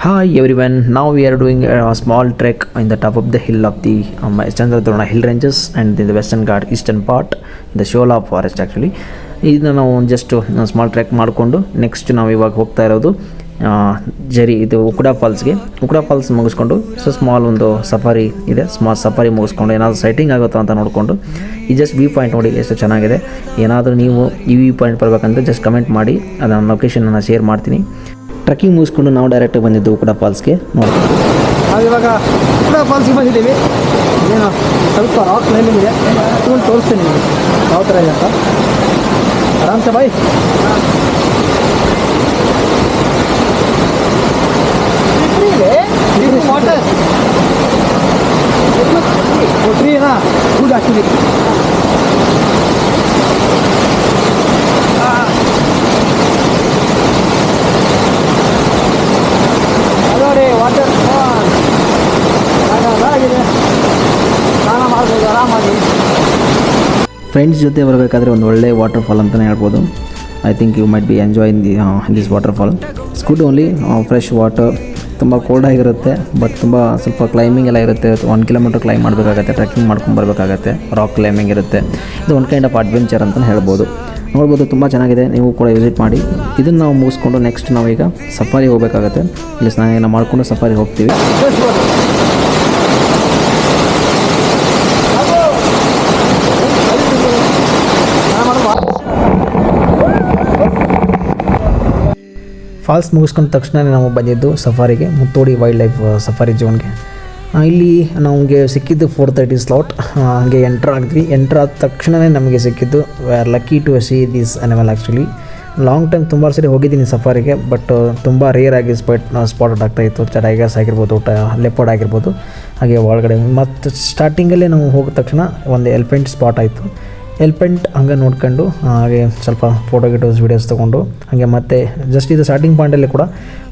Hi everyone, now we are doing a small trek in the top of the hill of the Chandradrona hill ranges and in the western Ghat eastern part in the Shola forest actually. ಇದನ್ನ ನಾವು just small trek ಮಾಡಿಕೊಂಡು next ನಾವು ಇವಾಗ ಹೋಗ್ತಾ ಇರೋದು ಜರಿ ಇದು ಉಕುಡಾ falls ಮುಗಿಸ್ಕೊಂಡು ಸ್ಮಾಲ್ ಒಂದು ಸಫಾರಿ ಇದೆ. ಸ್ಮಾಲ್ ಸಫಾರಿ ಮುಗಿಸ್ಕೊಂಡು ಏನಾದರೂ ಸೈಟಿಂಗ್ ಆಗುತ್ತಾ ಅಂತ ನೋಡಿಕೊಂಡು ಈ ಜಸ್ಟ್ ವ್ಯೂ ಪಾಯಿಂಟ್ ನೋಡಿ ಎಷ್ಟು ಚೆನ್ನಾಗಿದೆ. ಏನಾದರೂ ನೀವು ಈ ವ್ಯೂ ಪಾಯಿಂಟ್ ಬರಬೇಕಂದ್ರೆ ಜಸ್ಟ್ ಕಮೆಂಟ್ ಮಾಡಿ, ಅದನ್ನ ಲೊಕೇಶನನ್ನು ಶೇರ್ ಮಾಡ್ತೀನಿ. ಟ್ರೆಕ್ಕಿಂಗ್ ಮುಗಿಸ್ಕೊಂಡು ನಾವು ಡೈರೆಕ್ಟ್ ಬಂದಿದ್ದು ಉಕುಡಾ ಫಾಲ್ಸ್ಗೆ ನೋಡ್ತೀವಿ. ನಾವು ಇವಾಗ ಉಕುಡಾ ಫಾಲ್ಸ್ಗೆ ಬಂದಿದ್ದೀವಿ. ಏನೋ ಸ್ವಲ್ಪ ರಾಕ್ ಕ್ಲೈಂಬಿಂಗ್ ಇದೆ, ತೋರಿಸ್ತೀನಿ ನಿಮಗೆ ಯಾವ ಥರ ಇದೆ ಅಂತ. ಆರಾಮ್ಸೆ ಬಾಯ್. ವಾಟರ್ ಟ್ರೀನಾ ಗುಡ್ ಆ್ಯಕ್ಚುಲಿ. ವಾಟರ್ ಆಗಿದೆ, ಸ್ನಾನ ಮಾಡ್ಬೋದು ಆರಾಮಾಗಿ. ಫ್ರೆಂಡ್ಸ್ ಜೊತೆ ಬರಬೇಕಾದ್ರೆ ಒಂದು ಒಳ್ಳೆ ವಾಟರ್ ಫಾಲ್ ಅಂತಲೇ ಹೇಳ್ಬೋದು. I think you might be enjoy in this waterfall. It's good only fresh water. ತುಂಬ ಕೋಲ್ಡ್ ಆಗಿರುತ್ತೆ, ಬಟ್ ತುಂಬ ಸ್ವಲ್ಪ ಕ್ಲೈಂಬಿಂಗ್ ಎಲ್ಲ ಇರುತ್ತೆ. 1 ಕಿಲೋಮೀಟರ್ ಕ್ಲೈಂಬ್ ಮಾಡಬೇಕಾಗತ್ತೆ, ಟ್ರೆಕ್ಕಿಂಗ್ ಮಾಡ್ಕೊಂಡು ಬರಬೇಕಾಗತ್ತೆ. ರಾಕ್ ಕ್ಲೈಂಬಿಂಗ್ ಇರುತ್ತೆ. ಇದು ಒಂದು ಕೈಂಡ್ ಆಫ್ ಅಡ್ವೆಂಚರ್ ಅಂತಲೇ ಹೇಳ್ಬೋದು. ನೋಡ್ಬೋದು, ತುಂಬ ಚೆನ್ನಾಗಿದೆ. ನೀವು ಕೂಡ ವಿಸಿಟ್ ಮಾಡಿ. ಇದನ್ನು ನಾವು ಮುಗಿಸ್ಕೊಂಡು ನೆಕ್ಸ್ಟ್ ನಾವೀಗ ಸಫಾರಿ ಹೋಗಬೇಕಾಗತ್ತೆ. ಇಲ್ಲಿ ಸ್ನಾನ ಮಾಡಿಕೊಂಡು ಸಫಾರಿ ಹೋಗ್ತೀವಿ. ಫಾಲ್ಸ್ ಮುಗಿಸ್ಕೊಂಡ ತಕ್ಷಣ ನಾವು ಬಂದಿದ್ದು ಸಫಾರಿಗೆ, ಮುತ್ತೋಡಿ ವೈಲ್ಡ್ ಲೈಫ್ ಸಫಾರಿ ಝೋನ್ಗೆ. ಇಲ್ಲಿ ನಮಗೆ ಸಿಕ್ಕಿದ್ದು 4:30 ಸ್ಲಾಟ್. ಹಾಗೆ ಎಂಟ್ರ್ ಆಗಿದ್ವಿ. ಎಂಟ್ರ್ ಆದ ತಕ್ಷಣವೇ ನಮಗೆ ಸಿಕ್ಕಿದ್ದು we are lucky to see this animal actually. Long time ತುಂಬ ಸರಿ ಹೋಗಿದ್ದೀನಿ ಸಫಾರಿಗೆ, ಬಟ್ ತುಂಬ ರೇರ್ ಆಗಿ ಸ್ಪಾಟ್ ಆಗ್ತಾಯಿತ್ತು. ಟೈಗರ್ಸ್ ಆಗಿರ್ಬೋದು, ಲೆಪರ್ಡ್ ಆಗಿರ್ಬೋದು. ಹಾಗೆ ಒಳಗಡೆ ಮತ್ತು ಸ್ಟಾರ್ಟಿಂಗಲ್ಲೇ ನಾವು ಹೋಗಿದ ತಕ್ಷಣ ಒಂದು ಎಲಿಫೆಂಟ್ ಸ್ಪಾಟ್ ಆಯಿತು. ಎಲಿಫೆಂಟ್ ಹಂಗೆ ನೋಡ್ಕೊಂಡು ಹಾಗೆ ಸ್ವಲ್ಪ ಫೋಟೋಸ್ ವೀಡಿಯೋಸ್ ತೊಗೊಂಡು ಹಾಗೆ ಮತ್ತೆ ಜಸ್ಟ್ ಇದು ಸ್ಟಾರ್ಟಿಂಗ್ ಪಾಯಿಂಟಲ್ಲಿ ಕೂಡ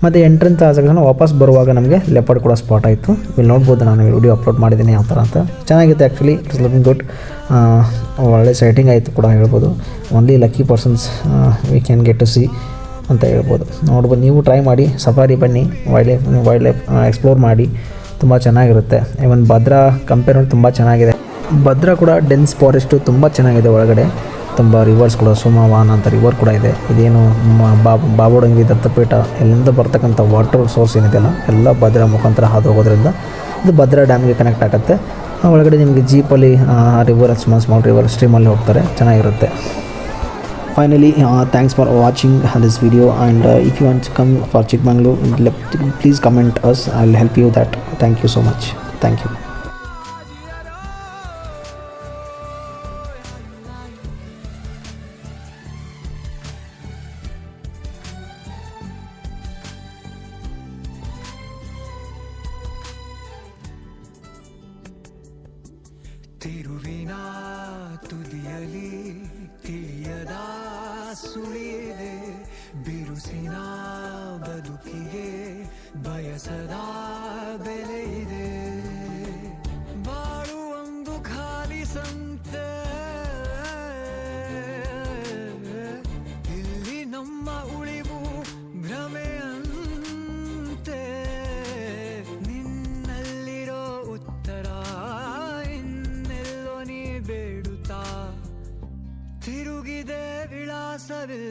ಮತ್ತು ಎಂಟ್ರೆನ್ಸ್ ಆದ ತಕ್ಷಣ ವಾಪಸ್ ಬರುವಾಗ ನಮಗೆ ಲೆಪರ್ಡ್ ಕೂಡ ಸ್ಪಾಟ್ ಆಯಿತು. ಇಲ್ಲಿ ನೋಡ್ಬೋದು, ನಾನು ವಿಡಿಯೋ ಅಪ್ಲೋಡ್ ಮಾಡಿದ್ದೀನಿ ಯಾವ ಥರ ಅಂತ. ಚೆನ್ನಾಗಿತ್ತು ಆ್ಯಕ್ಚುಲಿ. It's looking good. ಒಳ್ಳೆ ಸೈಟಿಂಗ್ ಆಯಿತು ಕೂಡ ಹೇಳ್ಬೋದು. Only lucky persons we can get to see ಅಂತ ಹೇಳ್ಬೋದು. ನೋಡ್ಬೋದು, ನೀವು ಟ್ರೈ ಮಾಡಿ, ಸಫಾರಿ ಬನ್ನಿ, ವೈಲ್ಡ್ ಲೈಫ್ ಎಕ್ಸ್ಪ್ಲೋರ್ ಮಾಡಿ. ತುಂಬ ಚೆನ್ನಾಗಿರುತ್ತೆ. ಇವನ್ ಭದ್ರಾ ಕಂಪೇರ್ ಮಾಡಿ ತುಂಬ ಚೆನ್ನಾಗಿದೆ. ಭದ್ರಾ ಕೂಡ ಡೆನ್ಸ್ ಫಾರೆಸ್ಟು ತುಂಬ ಚೆನ್ನಾಗಿದೆ. ಒಳಗಡೆ ತುಂಬ ರಿವರ್ಸ್ ಕೂಡ, ಸೋಮವಾನ ಅಂತ ರಿವರ್ ಕೂಡ ಇದೆ. ಇದೇನು ಬಾಬೋಡಂಗಿ ದತ್ತಪೀಠ ಎಲ್ಲಿಂದ ಬರ್ತಕ್ಕಂಥ ವಾಟರ್ ಸೋರ್ಸ್ ಏನಿದೆಯಲ್ಲ ಎಲ್ಲ ಭದ್ರಾ ಮುಖಾಂತರ ಹಾದು ಹೋಗೋದ್ರಿಂದ ಇದು ಭದ್ರಾ ಡ್ಯಾಮ್ಗೆ ಕನೆಕ್ಟ್ ಆಗುತ್ತೆ. ಒಳಗಡೆ ನಿಮಗೆ ಜೀಪಲ್ಲಿ ರಿವರ್ ಸ್ಮಾಲ್ ರಿವರ್ ಸ್ಟ್ರೀಮಲ್ಲಿ ಹೋಗ್ತಾರೆ. ಚೆನ್ನಾಗಿರುತ್ತೆ. Finally thanks for watching this video and if you want to come for Chikmagalur please comment us. I will help you that. Thank you so much. Thank you. ತಿರುವಿನ ತುದಿಯಲಿ ತಿಳಿಯದ ಸುಳಿಯಿದೆ, ಬಿರುಸಿನ ಬದುಕಿಗೆ ಬಯಸದ ಬೆಲೆ ಇದೆ. ಬಾಳು ಒಂದು ಖಾಲಿ ಸಂತೆ, ಇಲ್ಲಿ ನಮ್ಮ ಉಳಿವು ಭ್ರಮೆಯಂತೆ. ನಿನ್ನಲ್ಲಿರೋ ಉತ್ತರ ಬೇಡುತ್ತಾ ತಿರುಗಿದೆ ವಿಳಾಸವಿಲ್ಲ.